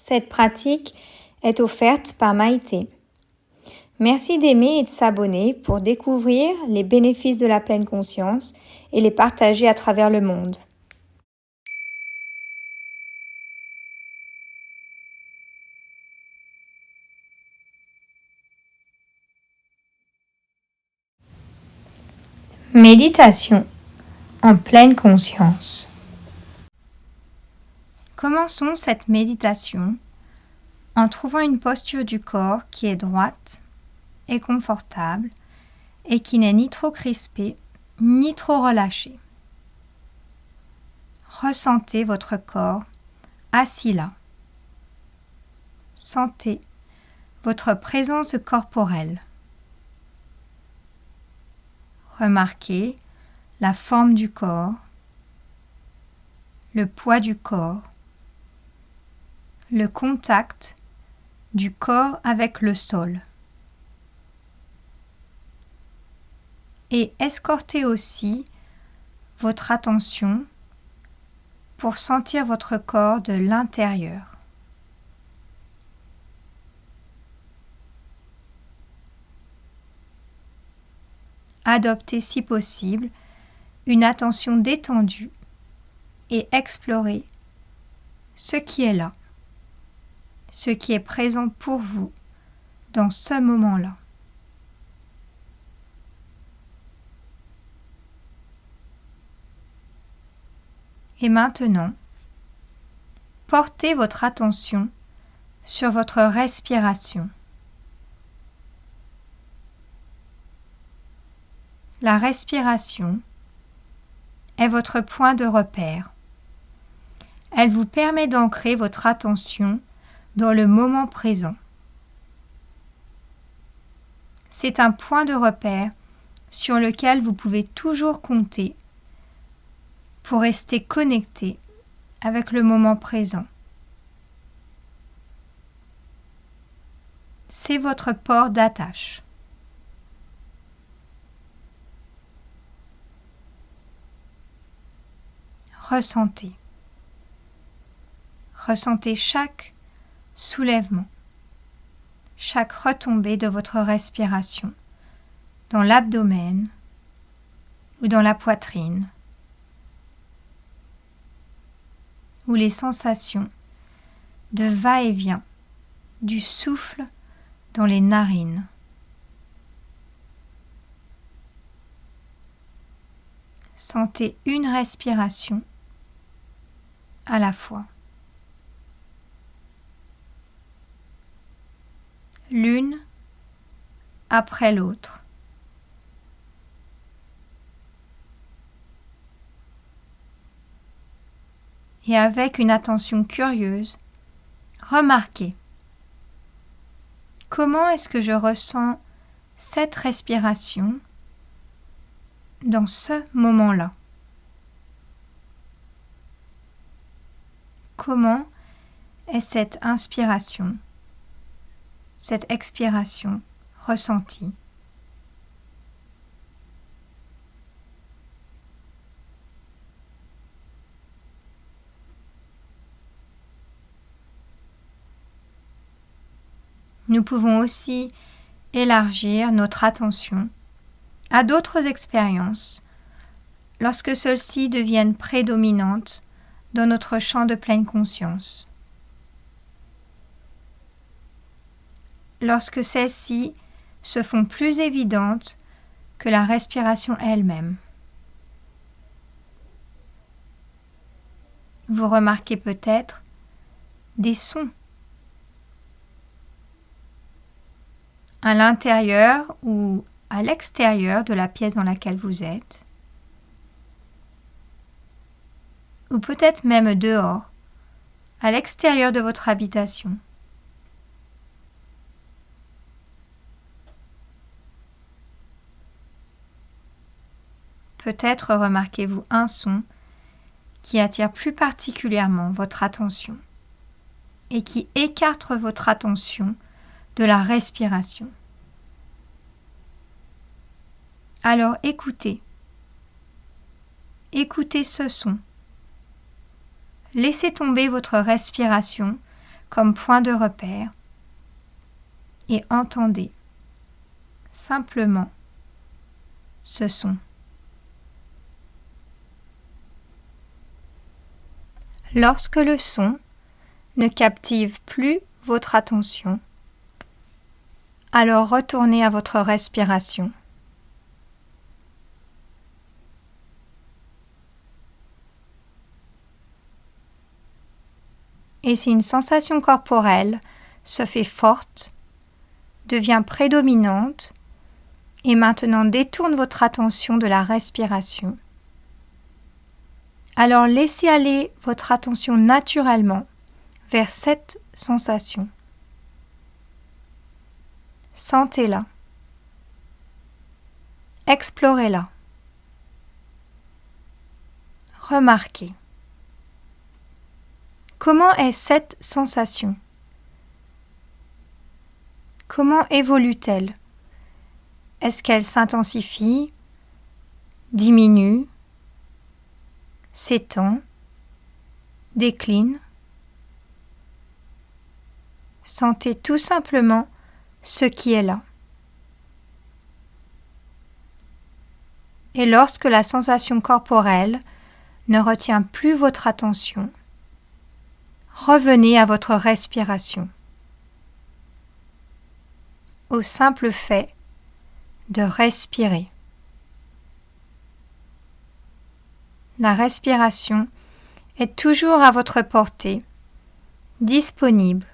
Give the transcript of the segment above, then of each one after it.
Cette pratique est offerte par Maïté. Merci d'aimer et de s'abonner pour découvrir les bénéfices de la pleine conscience et les partager à travers le monde. Méditation en pleine conscience. Commençons cette méditation en trouvant une posture du corps qui est droite et confortable et qui n'est ni trop crispée ni trop relâchée. Ressentez votre corps assis là. Sentez votre présence corporelle. Remarquez la forme du corps, le poids du corps, le contact du corps avec le sol. Et escortez aussi votre attention pour sentir votre corps de l'intérieur. Adoptez si possible une attention détendue et explorez ce qui est là, ce qui est présent pour vous dans ce moment-là. Et maintenant, portez votre attention sur votre respiration. La respiration est votre point de repère. Elle vous permet d'ancrer votre attention dans le moment présent. C'est un point de repère sur lequel vous pouvez toujours compter pour rester connecté avec le moment présent. C'est votre port d'attache. Ressentez. Ressentez chaque soulèvement, chaque retombée de votre respiration dans l'abdomen ou dans la poitrine, ou les sensations de va-et-vient du souffle dans les narines. Sentez une respiration à la fois. L'une après l'autre. Et avec une attention curieuse, remarquez comment est-ce que je ressens cette respiration dans ce moment-là. Comment est cette inspiration, cette expiration ressentie? Nous pouvons aussi élargir notre attention à d'autres expériences lorsque celles-ci deviennent prédominantes dans notre champ de pleine conscience. Lorsque celles-ci se font plus évidentes que la respiration elle-même. Vous remarquez peut-être des sons à l'intérieur ou à l'extérieur de la pièce dans laquelle vous êtes, ou peut-être même dehors, à l'extérieur de votre habitation. Peut-être remarquez-vous un son qui attire plus particulièrement votre attention et qui écarte votre attention de la respiration. Alors écoutez. Écoutez ce son. Laissez tomber votre respiration comme point de repère et entendez simplement ce son. Lorsque le son ne captive plus votre attention, alors retournez à votre respiration. Et si une sensation corporelle se fait forte, devient prédominante, et maintenant détourne votre attention de la respiration, alors laissez aller votre attention naturellement vers cette sensation. Sentez-la. Explorez-la. Remarquez. Comment est cette sensation? Comment évolue-t-elle? Est-ce qu'elle s'intensifie, diminue, s'étend, décline? Sentez tout simplement ce qui est là. Et lorsque la sensation corporelle ne retient plus votre attention, revenez à votre respiration, au simple fait de respirer. La respiration est toujours à votre portée, disponible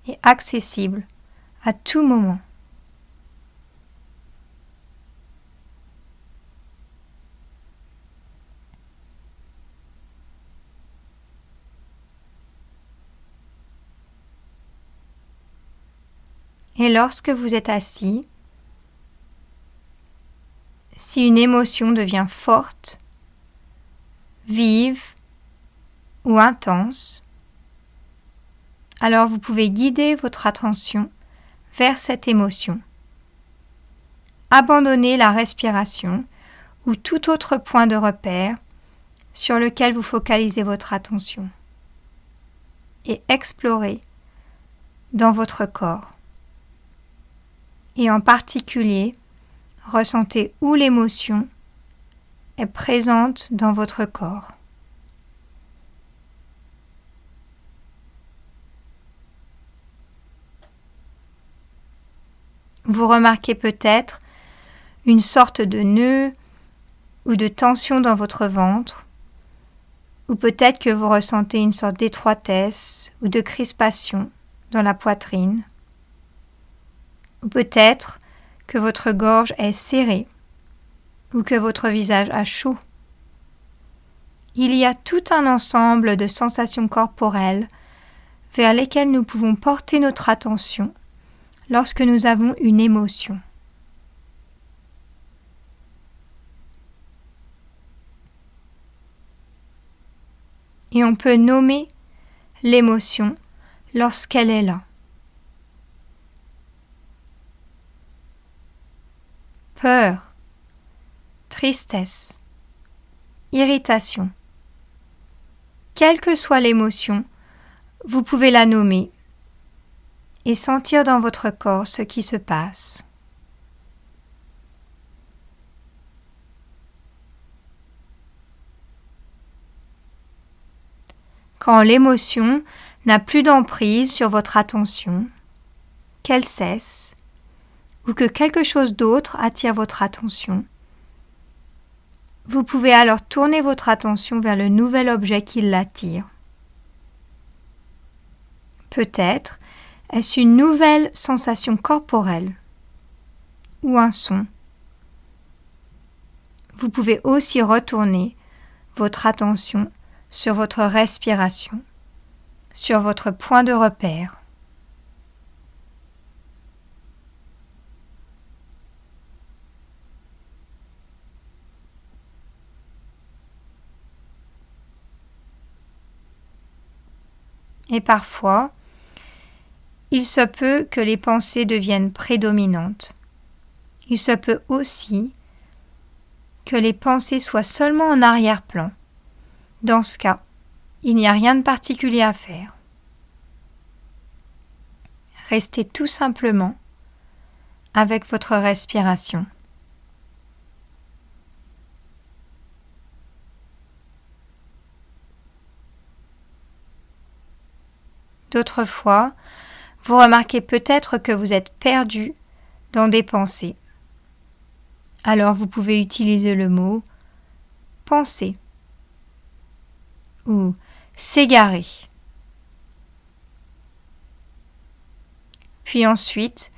et accessible à tout moment. Et lorsque vous êtes assis, si une émotion devient forte, vive ou intense, alors vous pouvez guider votre attention vers cette émotion. Abandonnez la respiration ou tout autre point de repère sur lequel vous focalisez votre attention et explorez dans votre corps. Et en particulier, ressentez où l'émotion est présente dans votre corps. Vous remarquez peut-être une sorte de nœud ou de tension dans votre ventre, ou peut-être que vous ressentez une sorte d'étroitesse ou de crispation dans la poitrine, ou peut-être que votre gorge est serrée ou que votre visage a chaud. Il y a tout un ensemble de sensations corporelles vers lesquelles nous pouvons porter notre attention lorsque nous avons une émotion. Et on peut nommer l'émotion lorsqu'elle est là. Peur, tristesse, irritation. Quelle que soit l'émotion, vous pouvez la nommer et sentir dans votre corps ce qui se passe. Quand l'émotion n'a plus d'emprise sur votre attention, qu'elle cesse, ou que quelque chose d'autre attire votre attention, vous pouvez alors tourner votre attention vers le nouvel objet qui l'attire. Peut-être est-ce une nouvelle sensation corporelle ou un son. Vous pouvez aussi retourner votre attention sur votre respiration, sur votre point de repère. Et parfois, il se peut que les pensées deviennent prédominantes. Il se peut aussi que les pensées soient seulement en arrière-plan. Dans ce cas, il n'y a rien de particulier à faire. Restez tout simplement avec votre respiration. D'autres fois, vous remarquez peut-être que vous êtes perdu dans des pensées. Alors vous pouvez utiliser le mot « penser » ou « s'égarer ». Puis ensuite,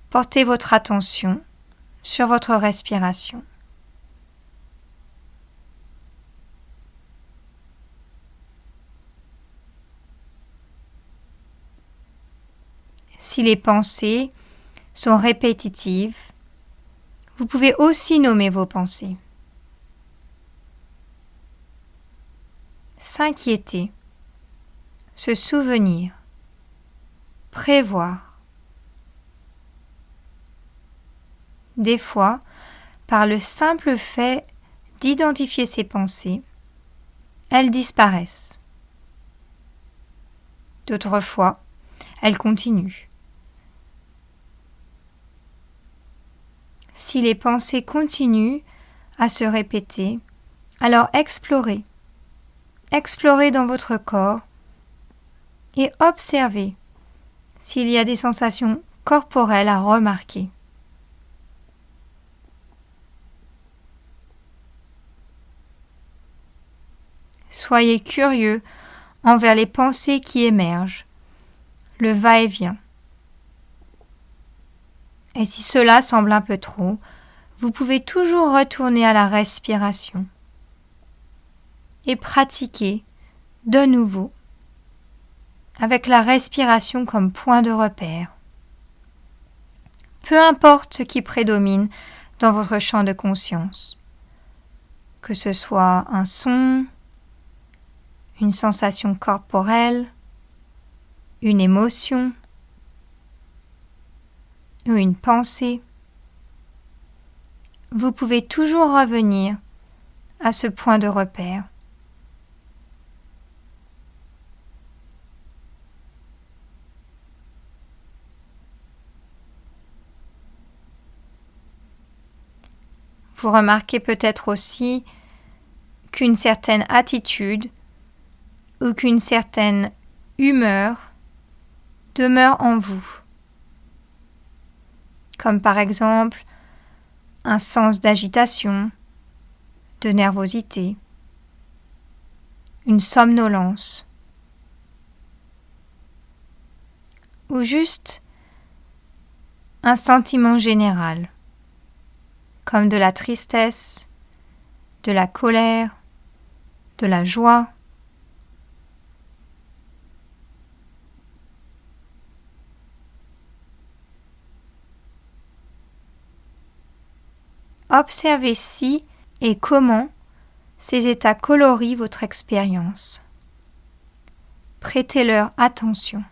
portez votre attention sur votre respiration. Si les pensées sont répétitives, vous pouvez aussi nommer vos pensées. S'inquiéter, se souvenir, prévoir. Des fois, par le simple fait d'identifier ces pensées, elles disparaissent. D'autres fois, elles continuent. Si les pensées continuent à se répéter, alors explorez. Explorez dans votre corps et observez s'il y a des sensations corporelles à remarquer. Soyez curieux envers les pensées qui émergent, le va-et-vient. Et si cela semble un peu trop, vous pouvez toujours retourner à la respiration et pratiquer de nouveau avec la respiration comme point de repère. Peu importe ce qui prédomine dans votre champ de conscience, que ce soit un son, une sensation corporelle, une émotion ou une pensée, vous pouvez toujours revenir à ce point de repère. Vous remarquez peut-être aussi qu'une certaine attitude ou qu'une certaine humeur demeure en vous, comme par exemple un sens d'agitation, de nervosité, une somnolence, ou juste un sentiment général, comme de la tristesse, de la colère, de la joie. Observez si et comment ces états colorient votre expérience. Prêtez-leur attention.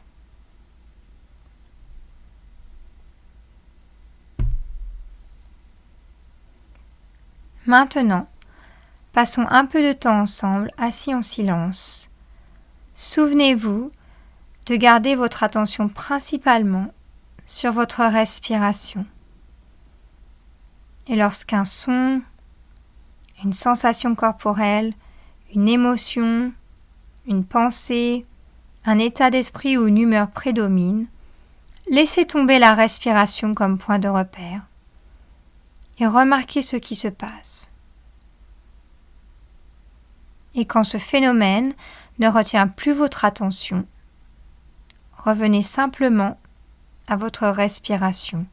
Maintenant, passons un peu de temps ensemble, assis en silence. Souvenez-vous de garder votre attention principalement sur votre respiration. Et lorsqu'un son, une sensation corporelle, une émotion, une pensée, un état d'esprit ou une humeur prédomine, laissez tomber la respiration comme point de repère et remarquez ce qui se passe. Et quand ce phénomène ne retient plus votre attention, revenez simplement à votre respiration.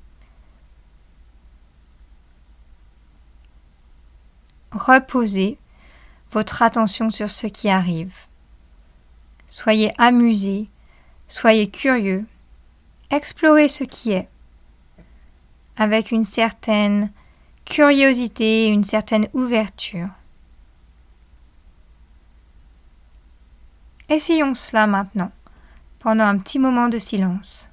Reposez votre attention sur ce qui arrive. Soyez amusé, soyez curieux, explorez ce qui est, avec une certaine curiosité, une certaine ouverture. Essayons cela maintenant, pendant un petit moment de silence.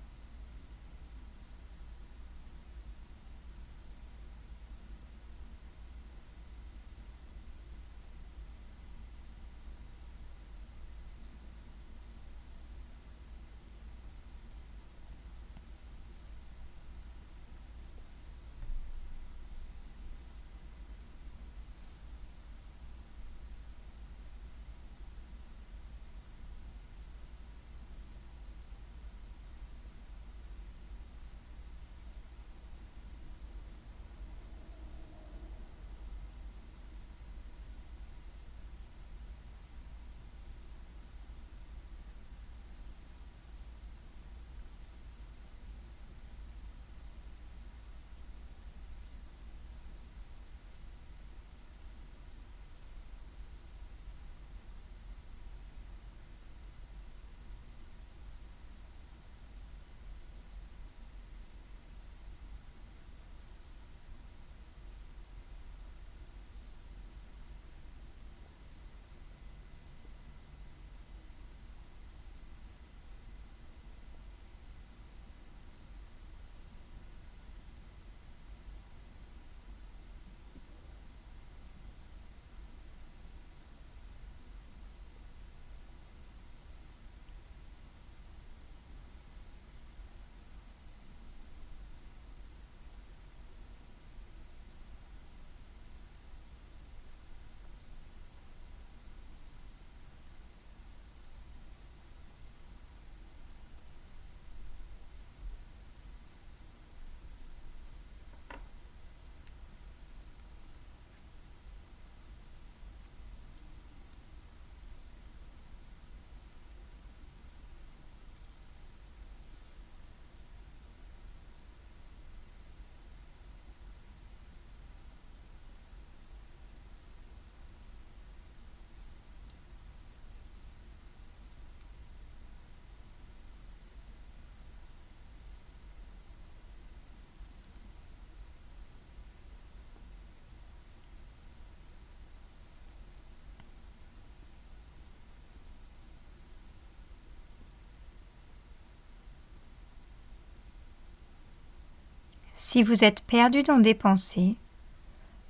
Si vous êtes perdu dans des pensées,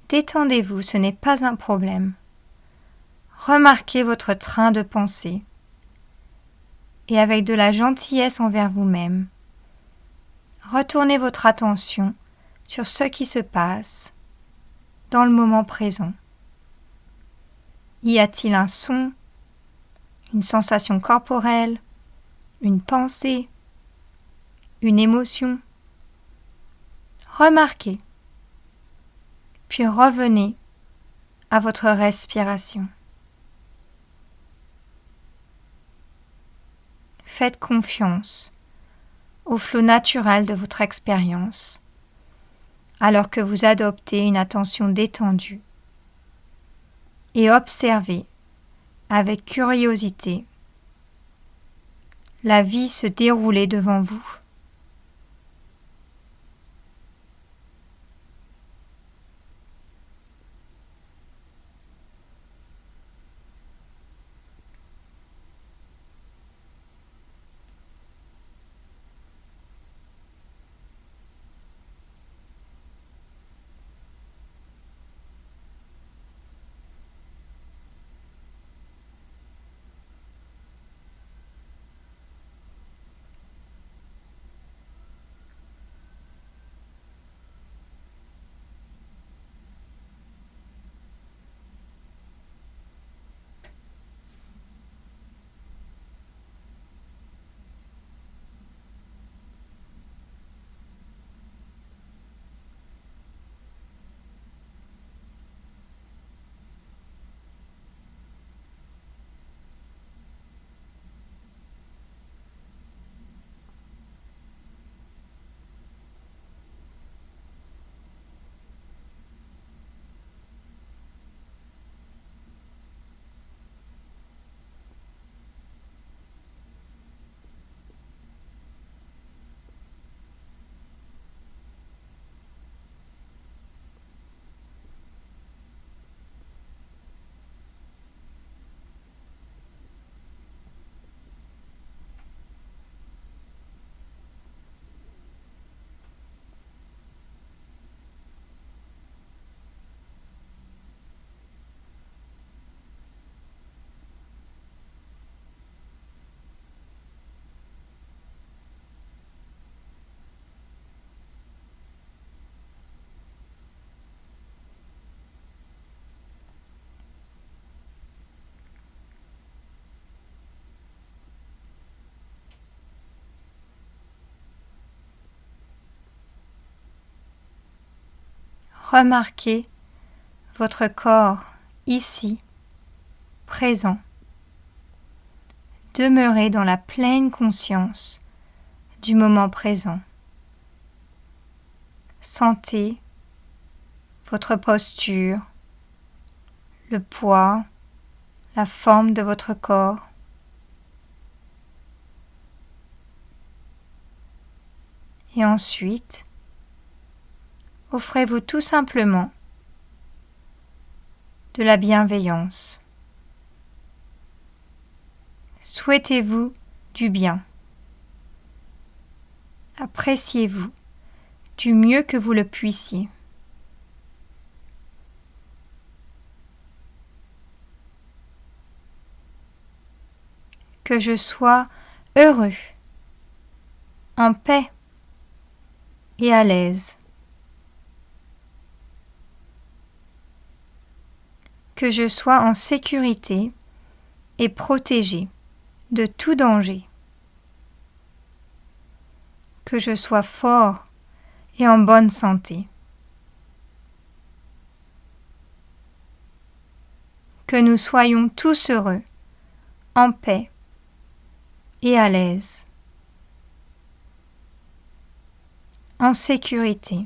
détendez-vous, ce n'est pas un problème. Remarquez votre train de pensée et avec de la gentillesse envers vous-même, retournez votre attention sur ce qui se passe dans le moment présent. Y a-t-il un son, une sensation corporelle, une pensée, une émotion? Remarquez, puis revenez à votre respiration. Faites confiance au flot naturel de votre expérience, alors que vous adoptez une attention détendue et observez avec curiosité la vie se dérouler devant vous. Remarquez votre corps ici, présent. Demeurez dans la pleine conscience du moment présent. Sentez votre posture, le poids, la forme de votre corps. Et ensuite, offrez-vous tout simplement de la bienveillance. Souhaitez-vous du bien. Appréciez-vous du mieux que vous le puissiez. Que je sois heureux, en paix et à l'aise. Que je sois en sécurité et protégé de tout danger. Que je sois fort et en bonne santé. Que nous soyons tous heureux, en paix et à l'aise. En sécurité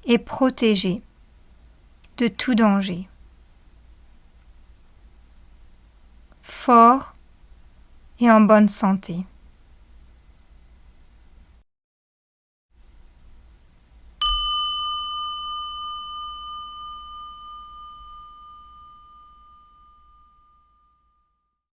et protégé de tout danger. Fort et en bonne santé.